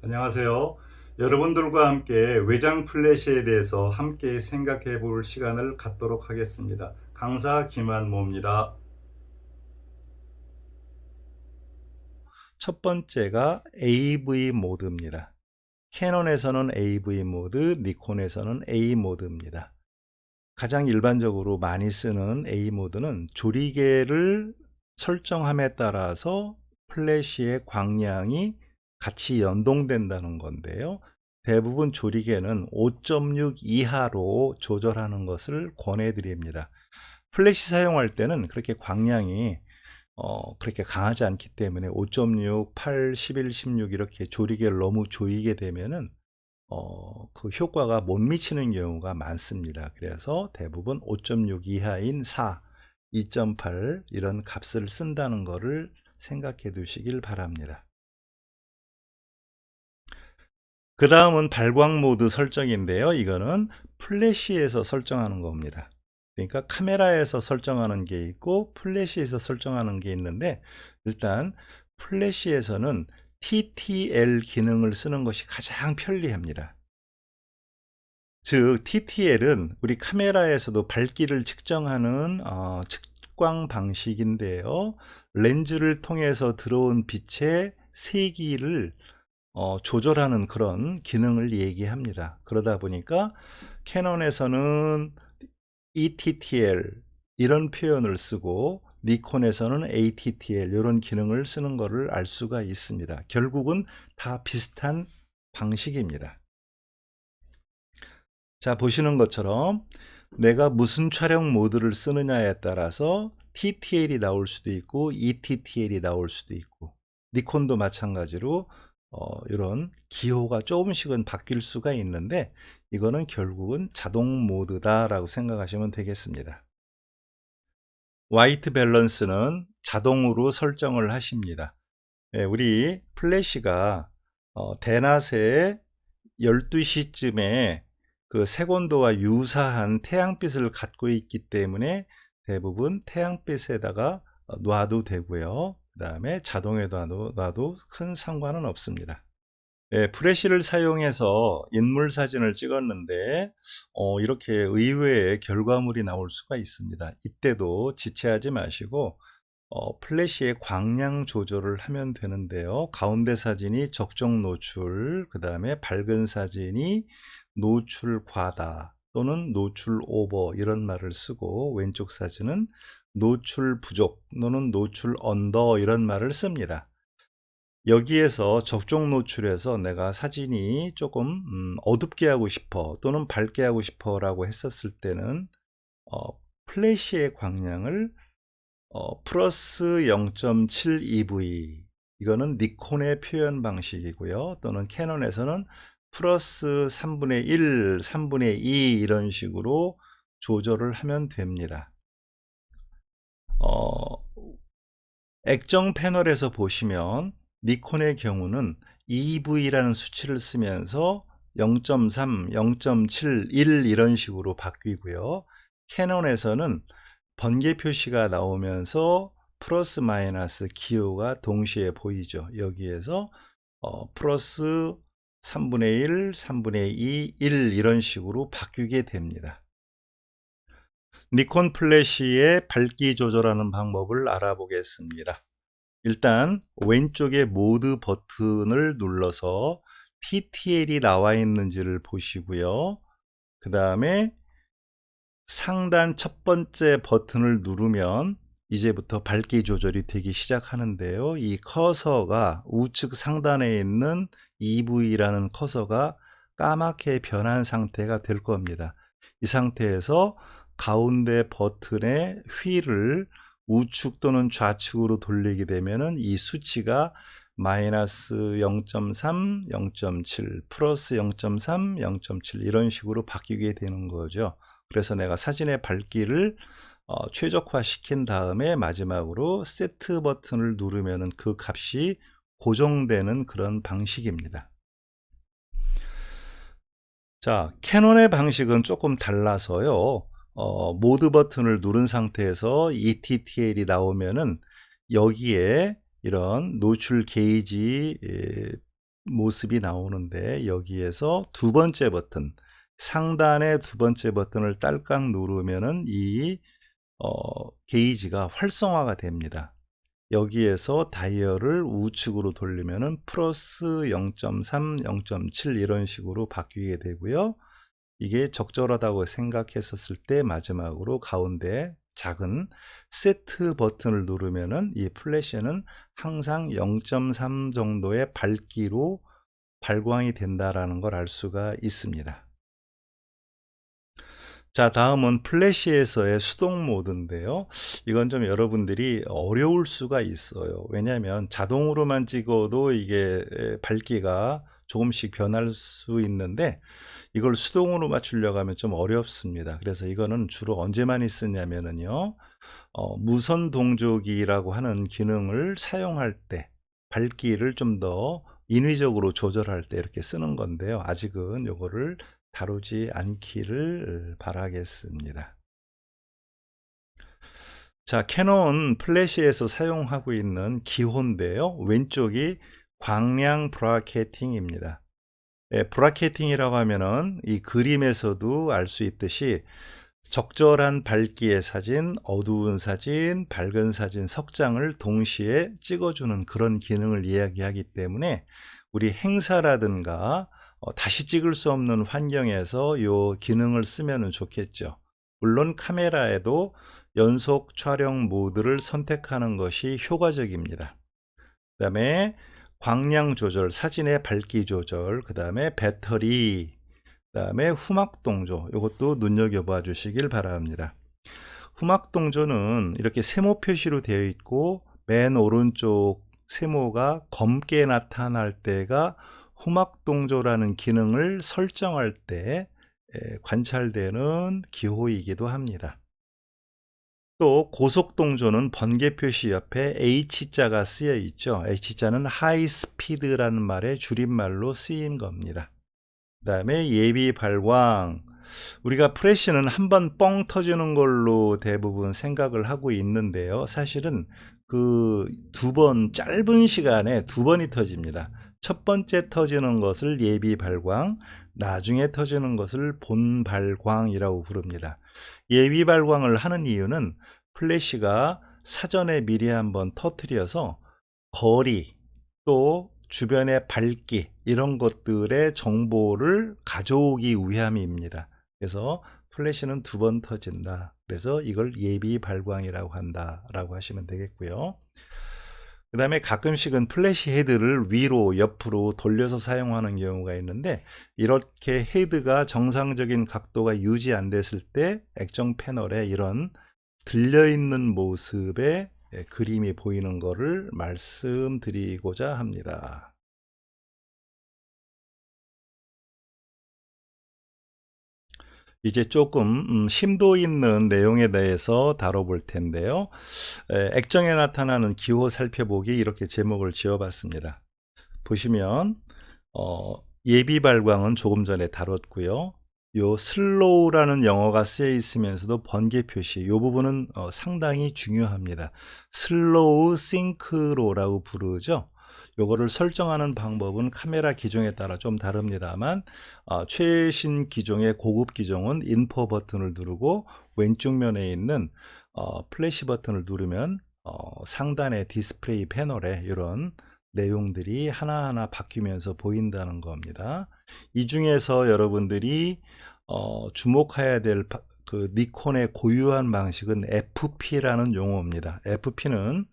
안녕하세요. 여러분들과 함께 외장 플래시에 대해서 함께 생각해 볼 시간을 갖도록 하겠습니다. 강사 김한모입니다. 첫 번째가 AV 모드입니다. 캐논에서는 AV 모드, 니콘에서는 A 모드입니다. 가장 일반적으로 많이 쓰는 A 모드는 조리개를 설정함에 따라서 플래시의 광량이 같이 연동된다는 건데요. 대부분 조리개는 5.6 이하로 조절하는 것을 권해드립니다. 플래시 사용할 때는 그렇게 광량이 그렇게 강하지 않기 때문에 5.6, 8, 11, 16 이렇게 조리개를 너무 조이게 되면은 그 효과가 못 미치는 경우가 많습니다. 그래서 대부분 5.6 이하인 4, 2.8 이런 값을 쓴다는 것을 생각해 두시길 바랍니다. 그 다음은 발광 모드 설정인데요. 이거는 플래시에서 설정하는 겁니다. 그러니까 카메라에서 설정하는 게 있고 플래시에서 설정하는 게 있는데, 일단 플래시에서는 TTL 기능을 쓰는 것이 가장 편리합니다. 즉 TTL은 우리 카메라에서도 밝기를 측정하는 측광 방식인데요. 렌즈를 통해서 들어온 빛의 세기를 조절하는 그런 기능을 얘기합니다. 그러다 보니까 캐논에서는 ETTL 이런 표현을 쓰고 니콘에서는 ATTL 이런 기능을 쓰는 것을 알 수가 있습니다. 결국은 다 비슷한 방식입니다. 자, 보시는 것처럼 내가 무슨 촬영 모드를 쓰느냐에 따라서 TTL이 나올 수도 있고 ETTL이 나올 수도 있고, 니콘도 마찬가지로 이런 기호가 조금씩은 바뀔 수가 있는데, 이거는 결국은 자동 모드다 라고 생각하시면 되겠습니다. 화이트 밸런스는 자동으로 설정을 하십니다. 우리 플래시가 대낮에 12시쯤에 그 색온도와 유사한 태양빛을 갖고 있기 때문에 대부분 태양빛에다가 놔도 되고요. 그 다음에 자동에 놔도 큰 상관은 없습니다. 프레쉬를 사용해서 인물 사진을 찍었는데 이렇게 의외의 결과물이 나올 수가 있습니다. 이때도 지체하지 마시고 플래시의 광량 조절을 하면 되는데요. 가운데 사진이 적정 노출, 그 다음에 밝은 사진이 노출 과다 또는 노출 오버 이런 말을 쓰고, 왼쪽 사진은 노출 부족 또는 노출 언더 이런 말을 씁니다. 여기에서 적정 노출에서 내가 사진이 조금 어둡게 하고 싶어 또는 밝게 하고 싶어 라고 했었을 때는 플래시의 광량을 플러스 0.7 EV, 이거는 니콘의 표현 방식이고요. 또는 캐논에서는 플러스 3분의 1, 3분의 2 이런 식으로 조절을 하면 됩니다. 액정 패널에서 보시면 니콘의 경우는 EV라는 수치를 쓰면서 0.3, 0.7, 1 이런 식으로 바뀌고요. 캐논에서는 번개 표시가 나오면서 플러스 마이너스 기호가 동시에 보이죠. 여기에서 플러스 3분의 1, 3분의 2, 1 이런 식으로 바뀌게 됩니다. 니콘 플래시의 밝기 조절하는 방법을 알아보겠습니다. 일단 왼쪽에 모드 버튼을 눌러서 TTL이 나와 있는지를 보시고요. 그 다음에 상단 첫 번째 버튼을 누르면 이제부터 밝기 조절이 되기 시작하는데요. 이 커서가 우측 상단에 있는 EV라는 커서가 까맣게 변한 상태가 될 겁니다. 이 상태에서 가운데 버튼의 휠을 우측 또는 좌측으로 돌리게 되면은 이 수치가 마이너스 0.3, 0.7, 플러스 0.3, 0.7 이런 식으로 바뀌게 되는 거죠. 그래서 내가 사진의 밝기를 최적화 시킨 다음에 마지막으로 세트 버튼을 누르면은 그 값이 고정되는 그런 방식입니다. 자, 캐논의 방식은 조금 달라서요. 모드 버튼을 누른 상태에서 ETTL이 나오면은 여기에 이런 노출 게이지 모습이 나오는데, 여기에서 두 번째 버튼, 상단의 두 번째 버튼을 딸깍 누르면은 이 게이지가 활성화가 됩니다. 여기에서 다이얼을 우측으로 돌리면은 플러스 0.3, 0.7 이런 식으로 바뀌게 되고요. 이게 적절하다고 생각했었을 때 마지막으로 가운데 작은 세트 버튼을 누르면은 이 플래시는 항상 0.3 정도의 밝기로 발광이 된다라는 걸 알 수가 있습니다. 자, 다음은 플래시에서의 수동 모드인데요. 이건 좀 여러분들이 어려울 수가 있어요. 왜냐하면 자동으로만 찍어도 이게 밝기가 조금씩 변할 수 있는데, 이걸 수동으로 맞추려고 하면 좀 어렵습니다. 그래서 이거는 주로 언제 많이 쓰냐면은요, 무선 동조기라고 하는 기능을 사용할 때, 밝기를 좀 더 인위적으로 조절할 때 이렇게 쓰는 건데요. 아직은 요거를 다루지 않기를 바라겠습니다. 자, 캐논 플래시에서 사용하고 있는 기호인데요. 왼쪽이 광량 브라케팅입니다. 브라케팅이라고 하면은 이 그림에서도 알 수 있듯이 적절한 밝기의 사진, 어두운 사진, 밝은 사진 석 장을 동시에 찍어주는 그런 기능을 이야기하기 때문에, 우리 행사라든가 다시 찍을 수 없는 환경에서 이 기능을 쓰면 좋겠죠. 물론 카메라에도 연속 촬영 모드를 선택하는 것이 효과적입니다. 그 다음에 광량 조절, 사진의 밝기 조절, 그 다음에 배터리, 그 다음에 후막 동조, 이것도 눈여겨봐 주시길 바랍니다. 후막 동조는 이렇게 세모 표시로 되어 있고, 맨 오른쪽 세모가 검게 나타날 때가 후막 동조라는 기능을 설정할 때 관찰되는 기호이기도 합니다. 또 고속동조는 번개 표시 옆에 H자가 쓰여 있죠. H자는 하이 스피드라는 말의 줄임말로 쓰인 겁니다. 그 다음에 예비 발광, 우리가 프레쉬는 한번 뻥 터지는 걸로 대부분 생각을 하고 있는데요. 사실은 그 두 번, 짧은 시간에 두 번이 터집니다. 첫 번째 터지는 것을 예비 발광, 나중에 터지는 것을 본 발광이라고 부릅니다. 예비 발광을 하는 이유는 플래시가 사전에 미리 한번 터뜨려서 거리, 또 주변의 밝기, 이런 것들의 정보를 가져오기 위함입니다. 그래서 플래시는 두 번 터진다. 그래서 이걸 예비 발광이라고 한다라고 하시면 되겠고요. 그 다음에 가끔씩은 플래시 헤드를 위로 옆으로 돌려서 사용하는 경우가 있는데, 이렇게 헤드가 정상적인 각도가 유지 안 됐을 때 액정 패널에 이런 들려있는 모습의 그림이 보이는 것을 말씀드리고자 합니다. 이제 조금 심도 있는 내용에 대해서 다뤄볼 텐데요. 액정에 나타나는 기호 살펴보기, 이렇게 제목을 지어봤습니다. 보시면 예비 발광은 조금 전에 다뤘고요. 요 슬로우라는 영어가 쓰여 있으면서도 번개 표시, 이 부분은 상당히 중요합니다. 슬로우 싱크로라고 부르죠. 요거를 설정하는 방법은 카메라 기종에 따라 좀 다릅니다만, 최신 기종의 고급 기종은 인포 버튼을 누르고 왼쪽 면에 있는 플래시 버튼을 누르면 상단의 디스플레이 패널에 이런 내용들이 하나하나 바뀌면서 보인다는 겁니다. 이 중에서 여러분들이 주목해야 될 그 니콘의 고유한 방식은 FP라는 용어입니다. FP는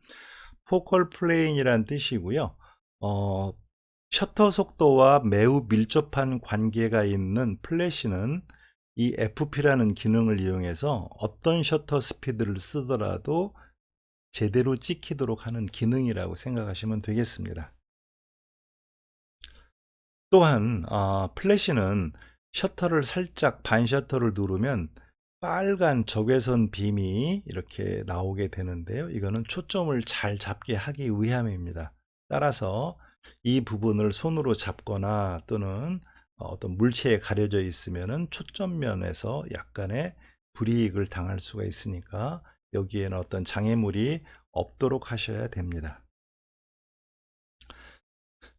포컬 플레인이란 뜻이고요. 셔터 속도와 매우 밀접한 관계가 있는 플래시는 이 FP라는 기능을 이용해서 어떤 셔터 스피드를 쓰더라도 제대로 찍히도록 하는 기능이라고 생각하시면 되겠습니다. 또한 플래시는 셔터를 살짝 반 셔터를 누르면 빨간 적외선 빔이 이렇게 나오게 되는데요. 이거는 초점을 잘 잡게 하기 위함입니다. 따라서 이 부분을 손으로 잡거나 또는 어떤 물체에 가려져 있으면은 초점면에서 약간의 불이익을 당할 수가 있으니까 여기에는 어떤 장애물이 없도록 하셔야 됩니다.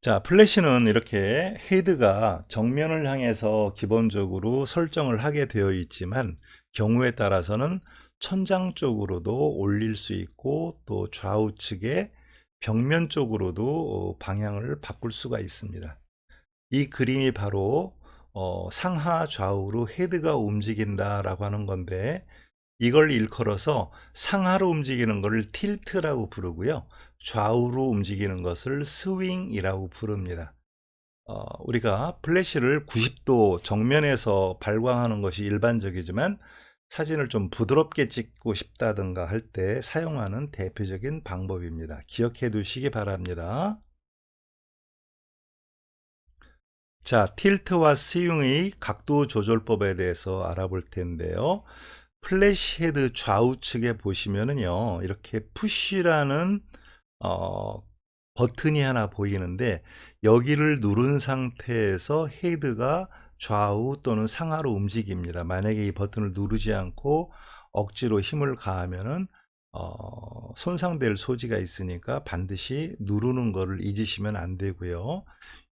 자, 플래시는 이렇게 헤드가 정면을 향해서 기본적으로 설정을 하게 되어 있지만 경우에 따라서는 천장 쪽으로도 올릴 수 있고 또 좌우측에 벽면 쪽으로도 방향을 바꿀 수가 있습니다. 이 그림이 바로 상하 좌우로 헤드가 움직인다라고 하는 건데, 이걸 일컬어서 상하로 움직이는 것을 틸트라고 부르고요. 좌우로 움직이는 것을 스윙이라고 부릅니다. 우리가 플래시를 90도 정면에서 발광하는 것이 일반적이지만 사진을 좀 부드럽게 찍고 싶다든가 할 때 사용하는 대표적인 방법입니다. 기억해 두시기 바랍니다. 자, 틸트와 스윙의 각도 조절법에 대해서 알아볼 텐데요. 플래시 헤드 좌우측에 보시면은요, 이렇게 푸시라는 어, 버튼이 하나 보이는데, 여기를 누른 상태에서 헤드가 좌우 또는 상하로 움직입니다. 만약에 이 버튼을 누르지 않고 억지로 힘을 가하면은 손상될 소지가 있으니까 반드시 누르는 것을 잊으시면 안 되고요.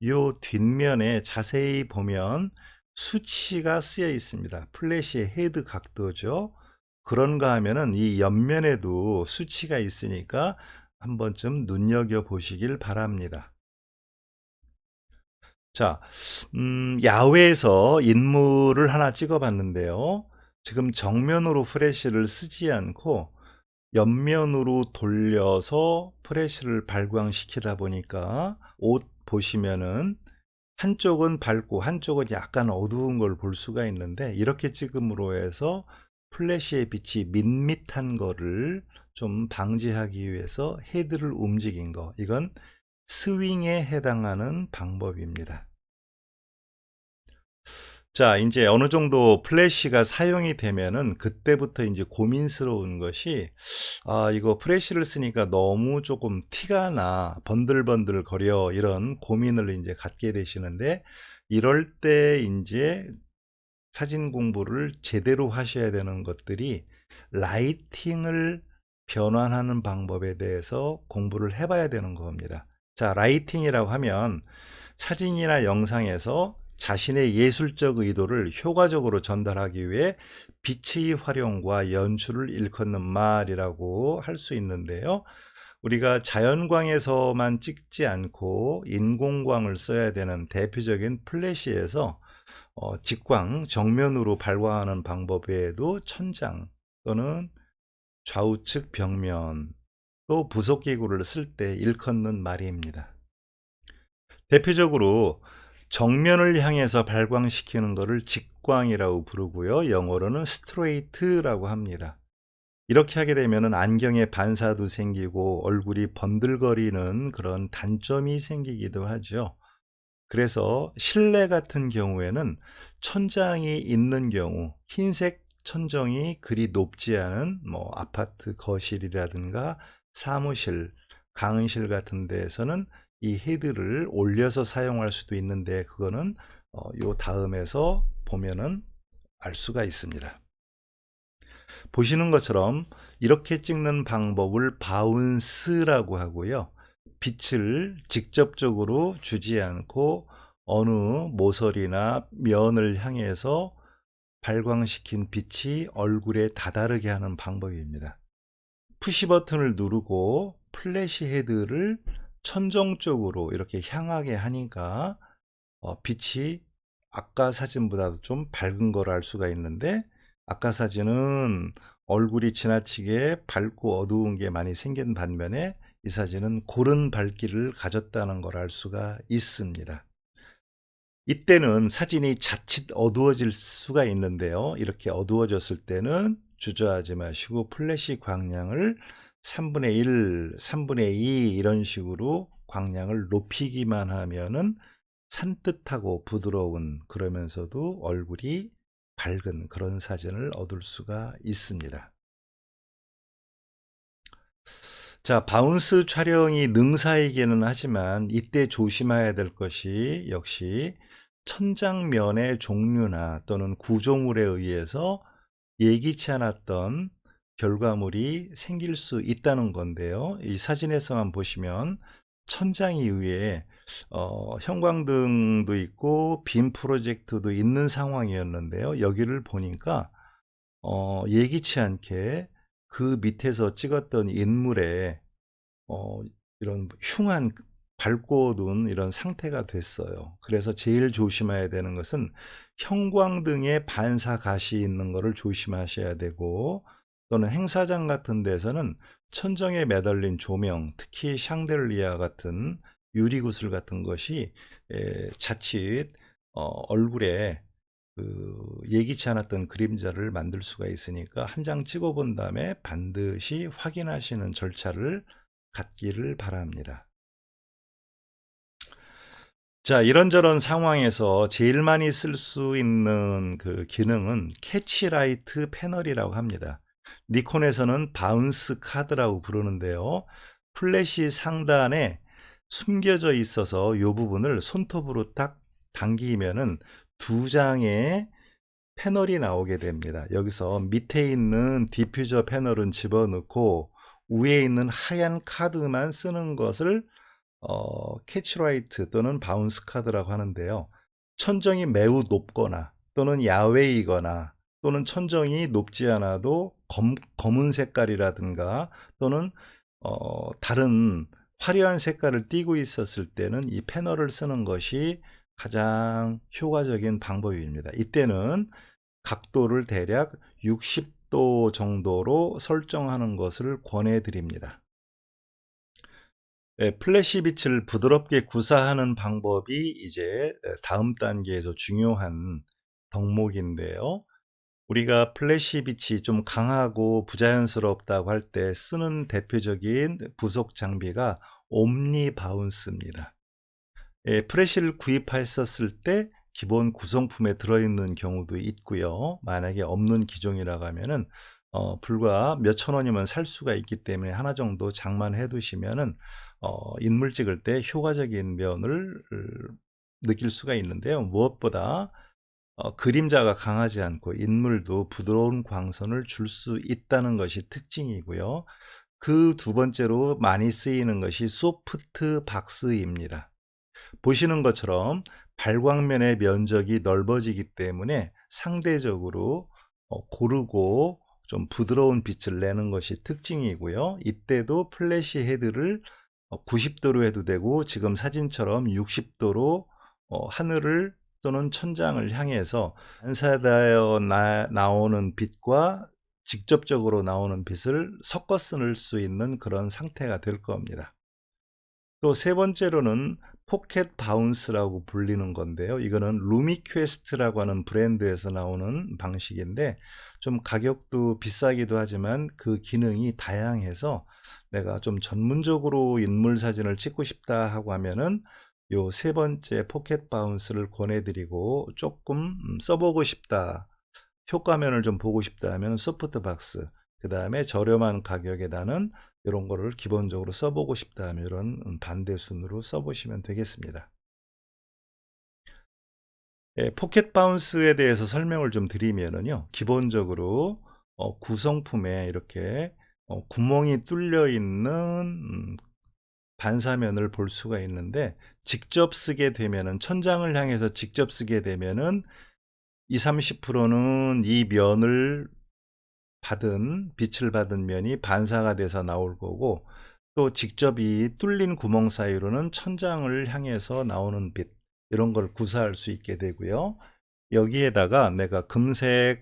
이 뒷면에 자세히 보면 수치가 쓰여 있습니다. 플래시의 헤드 각도죠. 그런가 하면은 이 옆면에도 수치가 있으니까 한 번쯤 눈여겨 보시길 바랍니다. 자, 야외에서 인물을 하나 찍어 봤는데요. 지금 정면으로 프레쉬를 쓰지 않고 옆면으로 돌려서 프레쉬를 발광시키다 보니까 옷 보시면은 한쪽은 밝고 한쪽은 약간 어두운 걸 볼 수가 있는데, 이렇게 찍음으로 해서 플래시의 빛이 밋밋한 거를 좀 방지하기 위해서 헤드를 움직인 거, 이건 스윙에 해당하는 방법입니다. 자, 이제 어느 정도 플래시가 사용이 되면은 그때부터 이제 고민스러운 것이, 이거 플래시를 쓰니까 너무 조금 티가 나, 번들번들 거려, 이런 고민을 이제 갖게 되시는데, 이럴 때 이제 사진 공부를 제대로 하셔야 되는 것들이 라이팅을 변환하는 방법에 대해서 공부를 해봐야 되는 겁니다. 자, 라이팅이라고 하면 사진이나 영상에서 자신의 예술적 의도를 효과적으로 전달하기 위해 빛의 활용과 연출을 일컫는 말이라고 할 수 있는데요. 우리가 자연광에서만 찍지 않고 인공광을 써야 되는 대표적인 플래시에서 직광, 정면으로 발광하는 방법 외에도 천장 또는 좌우측 벽면, 또 부속기구를 쓸 때 일컫는 말입니다. 대표적으로 정면을 향해서 발광시키는 것을 직광이라고 부르고요. 영어로는 스트레이트라고 합니다. 이렇게 하게 되면 안경에 반사도 생기고 얼굴이 번들거리는 그런 단점이 생기기도 하죠. 그래서 실내 같은 경우에는 천장이 있는 경우, 흰색 천정이 그리 높지 않은 뭐 아파트 거실이라든가 사무실, 강의실 같은 데에서는 이 헤드를 올려서 사용할 수도 있는데, 그거는 요 다음에서 보면은 알 수가 있습니다. 보시는 것처럼 이렇게 찍는 방법을 바운스라고 하고요. 빛을 직접적으로 주지 않고 어느 모서리나 면을 향해서 발광시킨 빛이 얼굴에 다다르게 하는 방법입니다. 푸시 버튼을 누르고 플래시 헤드를 천정 쪽으로 이렇게 향하게 하니까 빛이 아까 사진보다도 좀 밝은 걸 알 수가 있는데, 아까 사진은 얼굴이 지나치게 밝고 어두운 게 많이 생긴 반면에 이 사진은 고른 밝기를 가졌다는 걸 알 수가 있습니다. 이때는 사진이 자칫 어두워질 수가 있는데요. 이렇게 어두워졌을 때는 주저하지 마시고 플래시 광량을 3분의 1, 3분의 2 이런 식으로 광량을 높이기만 하면은 산뜻하고 부드러운, 그러면서도 얼굴이 밝은 그런 사진을 얻을 수가 있습니다. 자, 바운스 촬영이 능사이기는 하지만 이때 조심해야 될 것이 역시 천장면의 종류나 또는 구조물에 의해서 예기치 않았던 결과물이 생길 수 있다는 건데요. 이 사진에서만 보시면 천장 이위에 형광등도 있고 빔 프로젝트도 있는 상황이었는데요. 여기를 보니까 예기치 않게 그 밑에서 찍었던 인물의 이런 흉한 밝고 어두운 이런 상태가 됐어요. 그래서 제일 조심해야 되는 것은 형광등에 반사 가시 있는 것을 조심하셔야 되고, 또는 행사장 같은 데서는 천정에 매달린 조명, 특히 샹들리아 같은 유리구슬 같은 것이 자칫 얼굴에 예기치 않았던 그림자를 만들 수가 있으니까 한 장 찍어 본 다음에 반드시 확인하시는 절차를 갖기를 바랍니다. 자, 이런저런 상황에서 제일 많이 쓸 수 있는 그 기능은 캐치라이트 패널이라고 합니다. 니콘에서는 바운스 카드라고 부르는데요. 플래시 상단에 숨겨져 있어서 이 부분을 손톱으로 딱 당기면은 두 장의 패널이 나오게 됩니다. 여기서 밑에 있는 디퓨저 패널은 집어넣고 위에 있는 하얀 카드만 쓰는 것을 캐치라이트 또는 바운스 카드라고 하는데요. 천정이 매우 높거나 또는 야외이거나 또는 천정이 높지 않아도 검은 색깔이라든가 또는 다른 화려한 색깔을 띠고 있었을 때는 이 패널을 쓰는 것이 가장 효과적인 방법입니다. 이때는 각도를 대략 60도 정도로 설정하는 것을 권해 드립니다. 플래시 빛을 부드럽게 구사하는 방법이 이제 다음 단계에서 중요한 덕목인데요. 우리가 플래시 빛이 좀 강하고 부자연스럽다고 할 때 쓰는 대표적인 부속 장비가 옴니 바운스입니다. 플래시를 구입했었을 때 기본 구성품에 들어있는 경우도 있고요. 만약에 없는 기종이라고 하면은 불과 몇천 원이면 살 수가 있기 때문에 하나 정도 장만해 두시면은 인물 찍을 때 효과적인 면을 느낄 수가 있는데요. 무엇보다 그림자가 강하지 않고 인물도 부드러운 광선을 줄 수 있다는 것이 특징이고요. 그 두 번째로 많이 쓰이는 것이 소프트 박스입니다. 보시는 것처럼 발광면의 면적이 넓어지기 때문에 상대적으로 고르고 좀 부드러운 빛을 내는 것이 특징이고요. 이때도 플래시 헤드를 90도로 해도 되고, 지금 사진처럼 60도로 하늘을 또는 천장을 향해서 반사되어 나오는 빛과 직접적으로 나오는 빛을 섞어 쓸 수 있는 그런 상태가 될 겁니다. 또 세 번째로는 포켓 바운스라고 불리는 건데요. 이거는 루미퀘스트라고 하는 브랜드에서 나오는 방식인데 좀 가격도 비싸기도 하지만 그 기능이 다양해서 내가 좀 전문적으로 인물 사진을 찍고 싶다 하고 하면은 요 세 번째 포켓 바운스를 권해드리고, 조금 써보고 싶다, 효과면을 좀 보고 싶다 하면 소프트박스, 그 다음에 저렴한 가격에 나는 이런 거를 기본적으로 써보고 싶다 하면 이런 반대순으로 써보시면 되겠습니다. 포켓 바운스에 대해서 설명을 좀 드리면은요, 기본적으로 구성품에 이렇게 구멍이 뚫려 있는 반사면을 볼 수가 있는데, 직접 쓰게 되면은, 천장을 향해서 직접 쓰게 되면은 20, 30%는 이 면을 빛을 받은 면이 반사가 돼서 나올 거고, 또 직접 이 뚫린 구멍 사이로는 천장을 향해서 나오는 빛, 이런 걸 구사할 수 있게 되고요. 여기에다가 내가 금색,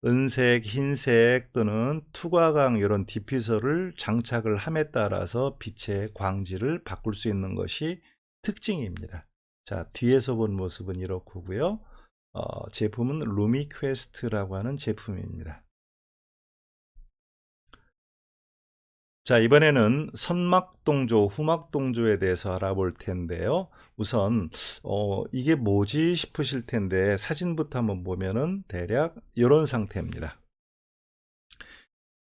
은색, 흰색 또는 투과광 이런 디퓨저를 장착을 함에 따라서 빛의 광질을 바꿀 수 있는 것이 특징입니다. 자, 뒤에서 본 모습은 이렇고요. 제품은 루미퀘스트라고 하는 제품입니다. 자, 이번에는 선막동조, 후막동조에 대해서 알아볼 텐데요. 우선 이게 뭐지 싶으실 텐데, 사진부터 한번 보면은 대략 이런 상태입니다.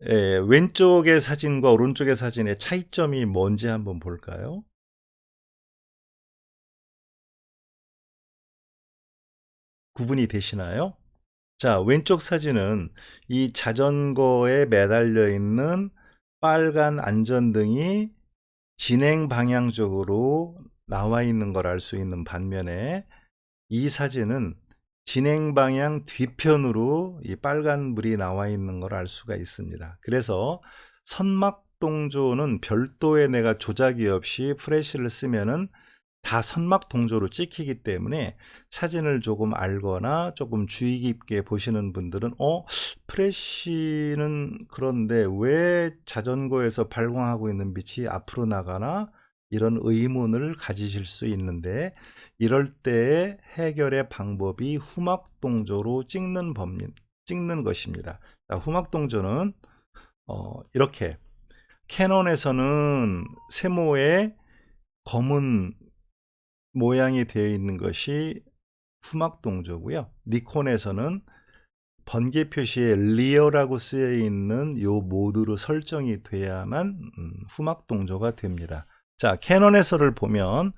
왼쪽의 사진과 오른쪽의 사진의 차이점이 뭔지 한번 볼까요? 구분이 되시나요? 자, 왼쪽 사진은 이 자전거에 매달려 있는 빨간 안전등이 진행 방향 쪽으로 나와 있는 걸 알 수 있는 반면에 이 사진은 진행 방향 뒤편으로 이 빨간불이 나와 있는 걸 알 수가 있습니다. 그래서 선막 동조는 별도의 내가 조작이 없이 프레쉬를 쓰면은 다 선막 동조로 찍히기 때문에 사진을 조금 알거나 조금 주의 깊게 보시는 분들은 프레쉬는 그런데 왜 자전거에서 발광하고 있는 빛이 앞으로 나가나, 이런 의문을 가지실 수 있는데, 이럴 때의 해결의 방법이 후막 동조로 찍는 것입니다. 자, 후막 동조는 이렇게 캐논에서는 세모에 검은 모양이 되어 있는 것이 후막 동조고요. 니콘에서는 번개 표시에 리어라고 쓰여 있는 요 모드로 설정이 돼야만 후막 동조가 됩니다. 자, 캐논에서를 보면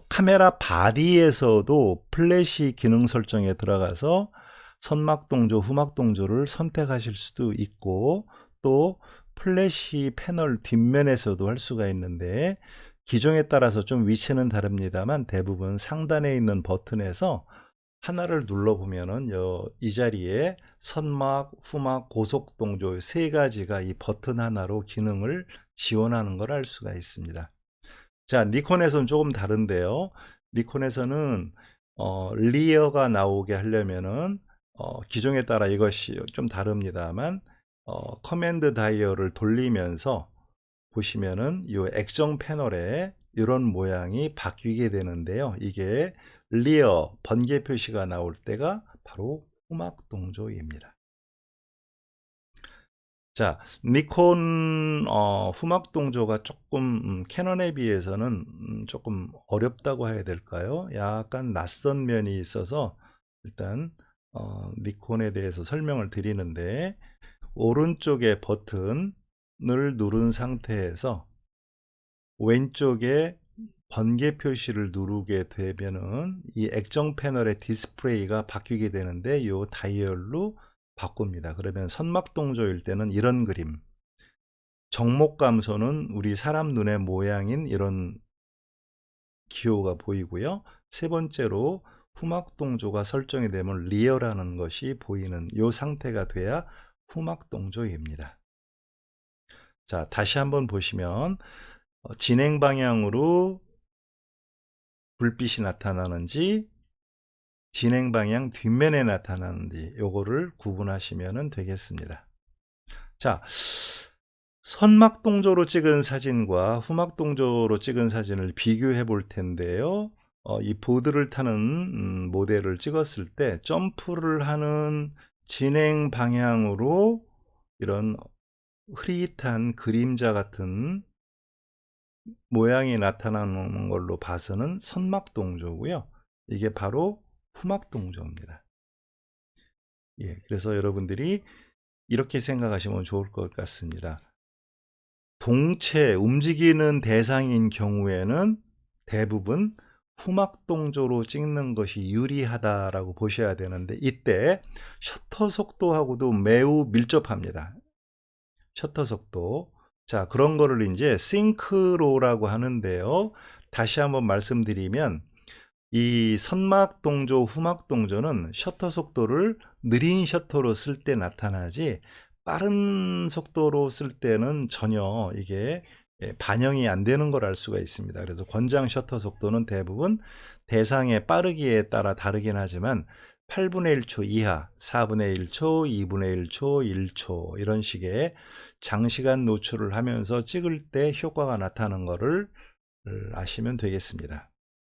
카메라 바디에서도 플래시 기능 설정에 들어가서 선막 동조, 후막 동조를 선택하실 수도 있고, 또 플래시 패널 뒷면에서도 할 수가 있는데, 기종에 따라서 좀 위치는 다릅니다만 대부분 상단에 있는 버튼에서 하나를 눌러보면은 이 자리에 선막, 후막, 고속 동조 세 가지가 이 버튼 하나로 기능을 지원하는 걸 알 수가 있습니다. 자, 니콘에서는 조금 다른데요. 니콘에서는 리어가 나오게 하려면은 기종에 따라 이것이 좀 다릅니다만 커맨드 다이얼을 돌리면서 보시면은 이 액정 패널에 이런 모양이 바뀌게 되는데요. 이게 리어 번개 표시가 나올 때가 바로 후막 동조입니다. 자, 니콘 후막 동조가 조금 캐논에 비해서는 조금 어렵다고 해야 될까요? 약간 낯선 면이 있어서 일단 니콘에 대해서 설명을 드리는데, 오른쪽에 버튼을 누른 상태에서 왼쪽에 번개 표시를 누르게 되면은 이 액정 패널의 디스플레이가 바뀌게 되는데, 이 다이얼로 바꿉니다. 그러면 선막 동조일 때는 이런 그림, 정목 감소는 우리 사람 눈의 모양인 이런 기호가 보이고요. 세 번째로 후막 동조가 설정이 되면 리어라는 것이 보이는 이 상태가 돼야 후막 동조입니다. 자, 다시 한번 보시면 진행 방향으로 불빛이 나타나는지 진행 방향 뒷면에 나타나는지 요거를 구분하시면 되겠습니다. 자, 선막 동조로 찍은 사진과 후막 동조로 찍은 사진을 비교해 볼 텐데요. 이 보드를 타는 모델을 찍었을 때 점프를 하는 진행 방향으로 이런 흐릿한 그림자 같은 모양이 나타나는 걸로 봐서는 선막 동조고요. 이게 바로 후막 동조입니다. 예, 그래서 여러분들이 이렇게 생각하시면 좋을 것 같습니다. 동체, 움직이는 대상인 경우에는 대부분 후막 동조로 찍는 것이 유리하다라고 보셔야 되는데, 이때 셔터 속도하고도 매우 밀접합니다. 셔터 속도. 자, 그런 거를 이제 싱크로라고 하는데요. 다시 한번 말씀드리면 이 선막 동조, 후막 동조는 셔터 속도를 느린 셔터로 쓸 때 나타나지, 빠른 속도로 쓸 때는 전혀 이게 반영이 안 되는 걸 알 수가 있습니다. 그래서 권장 셔터 속도는 대부분 대상의 빠르기에 따라 다르긴 하지만 8분의 1초 이하, 4분의 1초, 2분의 1초, 1초 이런 식의 장시간 노출을 하면서 찍을 때 효과가 나타나는 것을 아시면 되겠습니다.